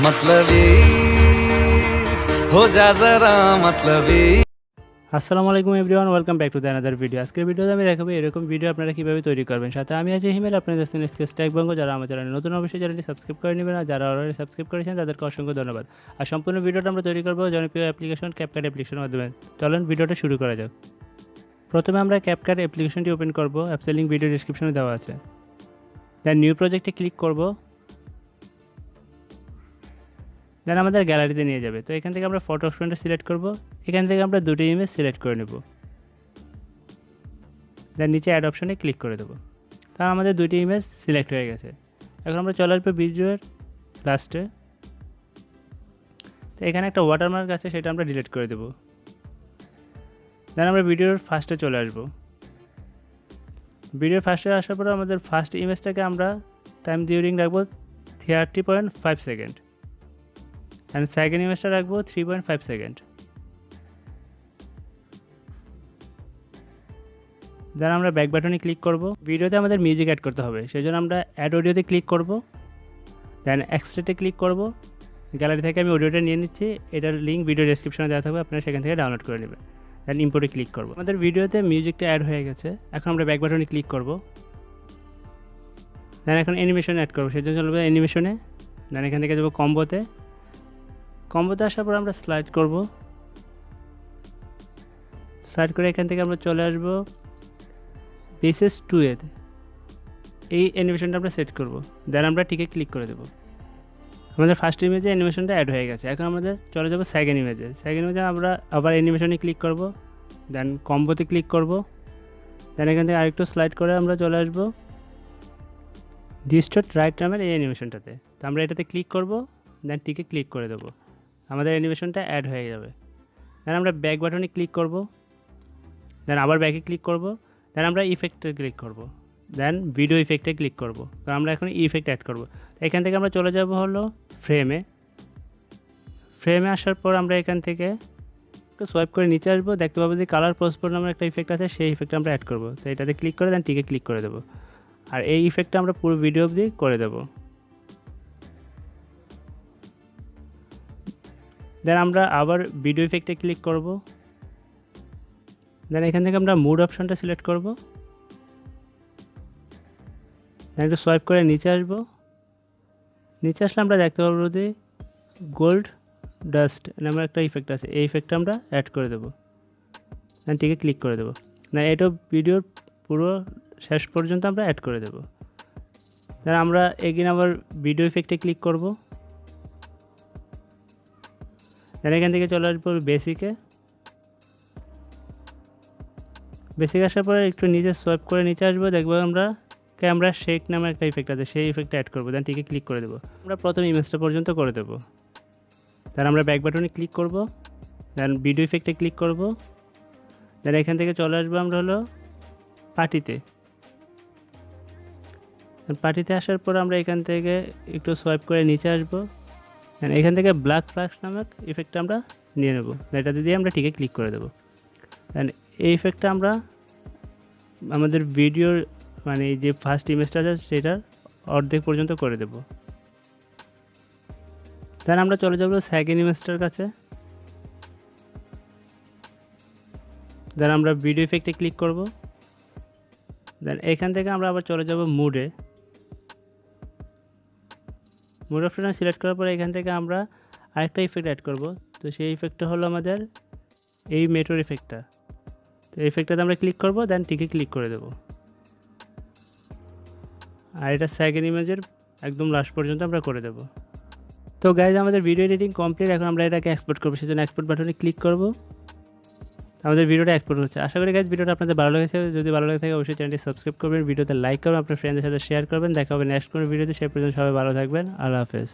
मतलबी हो जा जरा मतलबी। আসসালামু আলাইকুম everyone, welcome back to the another video. আজকের ভিডিওতে আমি দেখাবো এরকম ভিডিও আপনারা কীভাবে তৈরি করবেন। সাথে আমি আছি হিমেল, আপনাদের দেখছেন টেক বঙ্গ। যারা আমার চ্যানেলে নতুন অবশ্যই চ্যানেলটি সাবস্ক্রাইব করে নেবেন, আর যারা অলরেডি সাবস্ক্রাইব করেছেন তাদেরকে অসংখ্য ধন্যবাদ। আর সম্পূর্ণ ভিডিওটা আমরা তৈরি করবো জনপ্রিয় অ্যাপ্লিকেশন ক্যাপকাট অ্যাপ্লিকেশনের মাধ্যমে। চলুন ভিডিওটা শুরু করা যাক। প্রথমে আমরা ক্যাপকাট অ্যাপ্লিকেশনটি ওপেন করব। অ্যাপসের লিঙ্ক ভিডিও ডিসক্রিপশনে দেওয়া আছে। দেন নিউ প্রজেক্টে ক্লিক করব। দেন আমাদের গ্যালারিতে নিয়ে যাবে। তো এখান থেকে আমরা ফটো অপশনটা সিলেক্ট করব। এখান থেকে আমরা দুটি ইমেজ সিলেক্ট করে নেব। দেন নিচে অ্যাড অপশনে ক্লিক করে দেবো। তাহলে আমাদের দুটি ইমেজ সিলেক্ট হয়ে গেছে। এখন আমরা চলে আসবো ভিডিওর লাস্টে। তো এখানে একটা ওয়াটারমার্ক আছে, সেটা আমরা ডিলিট করে দেবো। দেন আমরা ভিডিওর ফার্স্টে চলে আসবো। ভিডিওর ফার্স্টে আসার পরে আমাদের ফার্স্ট ইমেজটাকে আমরা টাইম ডিউরিং রাখবো 30.5 সেকেন্ড। অ্যান্ড সেকেন্ড ইমেজটা রাখবো 3.5 সেকেন্ড। দেন আমরা ব্যাক বাটনে ক্লিক করব। ভিডিওতে আমাদের মিউজিক অ্যাড করতে হবে, সেই জন্য আমরা অ্যাড অডিওতে ক্লিক করব। দেন এক্সট্রাক্টে ক্লিক করব। গ্যালারি থেকে আমি অডিওটা নিয়ে নিচ্ছি, এটার লিঙ্ক ভিডিও ডেসক্রিপশনে দেওয়া থাকবে, আপনারা সেখান থেকে ডাউনলোড করে নেবেন। দেন ইম্পোর্টে ক্লিক করব। আমাদের ভিডিওতে মিউজিকটা অ্যাড হয়ে গেছে। এখন আমরা ব্যাক বাটনে ক্লিক করব। দেন এখন অ্যানিমেশন অ্যাড করবো, সেই জন্য চলবে অ্যানিমেশনে। দেন এখান থেকে যাবো কম্বোতে। কম্বোতে আসার পর আমরা স্লাইড করব। স্লাইড করে এখান থেকে আমরা চলে আসবো বেসিস 2-এতে। এই অ্যানিমেশনটা আমরা সেট করব। দেন আমরা টিকে ক্লিক করে দেবো। আমাদের ফার্স্ট ইমেজে অ্যানিমেশনটা অ্যাড হয়ে গেছে। এখন আমাদের চলে যাবো সেকেন্ড ইমেজে। সেকেন্ড ইমেজে আমরা আবার অ্যানিমেশনে ক্লিক করব। দেন কম্বোতে ক্লিক করব। দেন এখান থেকে আরেকটু স্লাইড করে আমরা চলে আসবো ডিস্টর্ট রাইট নামের এই অ্যানিমেশনটাতে। তো আমরা এটাতে ক্লিক করব। দেন টিকে ক্লিক করে দেবো। আমাদের অ্যানিমেশনটা অ্যাড হয়ে যাবে। দেন আমরা ব্যাক বাটনে ক্লিক করব। দেন আবার ব্যাকে ক্লিক করব। দেন আমরা ইফেক্টে ক্লিক করব। দেন ভিডিও ইফেক্টে ক্লিক করব। তো আমরা এখন ইফেক্ট অ্যাড করব। এখান থেকে আমরা চলে যাব হলো ফ্রেমে। ফ্রেমে আসার পর আমরা এখান থেকে একটু সোয়াইপ করে নিচে আসবো। দেখতে পাবো যে কালার পোস্টপোর্ট নামের একটা ইফেক্ট আছে, সেই ইফেক্টটা আমরা অ্যাড করব। তো এটাতে ক্লিক করে দেন টিকে ক্লিক করে দেবো। আর এই ইফেক্টটা আমরা পুরো ভিডিও অবধি করে দেবো। দেন আমরা আবার ভিডিও ইফেক্টে ক্লিক করব। দেন এখান থেকে আমরা মুড অপশনটা সিলেক্ট করব। দেন একটু সোয়াইপ করে নিচে আসব। নিচে আসলে আমরা দেখতে পাবো যে গোল্ড ডাস্ট নামের একটা ইফেক্ট আছে, এই ইফেক্টটা আমরা অ্যাড করে দেবো। দেন টিকে ক্লিক করে দেবো। দেন এটা ভিডিওর পুরো শেষ পর্যন্ত আমরা অ্যাড করে দেবো। দেন আমরা এগিন আবার ভিডিও ইফেক্টে ক্লিক করব। দেন এখান থেকে চলে আসবো বেসিকে। বেসিক আসার পরে একটু নিচে সোয়াইপ করে নিচে আসবো। দেখবো আমরা ক্যামেরা শেক নামের একটা ইফেক্ট আছে, সেই ইফেক্টটা অ্যাড করবো। দেন টিকে ক্লিক করে দেবো। আমরা প্রথম ইমেজটা পর্যন্ত করে দেবো। দেন আমরা ব্যাক বাটনে ক্লিক করব। দেন ভিডিও ইফেক্টে ক্লিক করব। দেন এখান থেকে চলে আসবো আমরা হলো পার্টিতে। পার্টিতে আসার পর আমরা এখান থেকে একটু সোয়াইপ করে নিচে আসবো। দেন এখান থেকে ব্ল্যাক ফ্ল্যাক্স নামক ইফেক্টটা আমরা নিয়ে নেব। এটাতে দিয়ে আমরা টিকে ক্লিক করে দেবো। দেন এই ইফেক্টটা আমরা আমাদের ভিডিওর মানে যে ফার্স্ট ইমেজটা আছে সেটার অর্ধেক পর্যন্ত করে দেব। দেন আমরা চলে যাব সেকেন্ড ইমেজটার কাছে। দেন আমরা ভিডিও ইফেক্টে ক্লিক করব। দেন এখান থেকে আমরা আবার চলে যাব মুডে। মুড অপশনটা সিলেক্ট করার পরে এখান থেকে আমরা আরেকটা ইফেক্ট অ্যাড করব। তো সেই ইফেক্টটা হলো আমাদের এই মেটোর ইফেক্টটা। তো এই ইফেক্টটাতে আমরা ক্লিক করব। দেন টিকে ক্লিক করে দেবো। আর এটা সেকেন্ড ইমেজের একদম লাস্ট পর্যন্ত আমরা করে দেবো। তো গাইজ আমাদের ভিডিও এডিটিং কমপ্লিট। এখন আমরা এটাকে এক্সপোর্ট করবো, সেজন্য এক্সপোর্ট বাটনে ক্লিক করব। আমাদের ভিডিওটা এক্সপোর্ট হচ্ছে। আশা করি গাইজ ভিডিওটা আপনাদের ভালো লেগেছে। যদি ভালো লাগে থাকে অবশ্যই চ্যানেলটি সাবস্ক্রাইব করবেন, ভিডিওতে লাইক করবেন, আপনার ফ্রেন্ডদের সাথে শেয়ার করবেন। দেখা হবে নেক্সট কোনো ভিডিওতে। সে পর্যন্ত সবাই ভালো থাকবেন। আল্লাহ হাফেজ।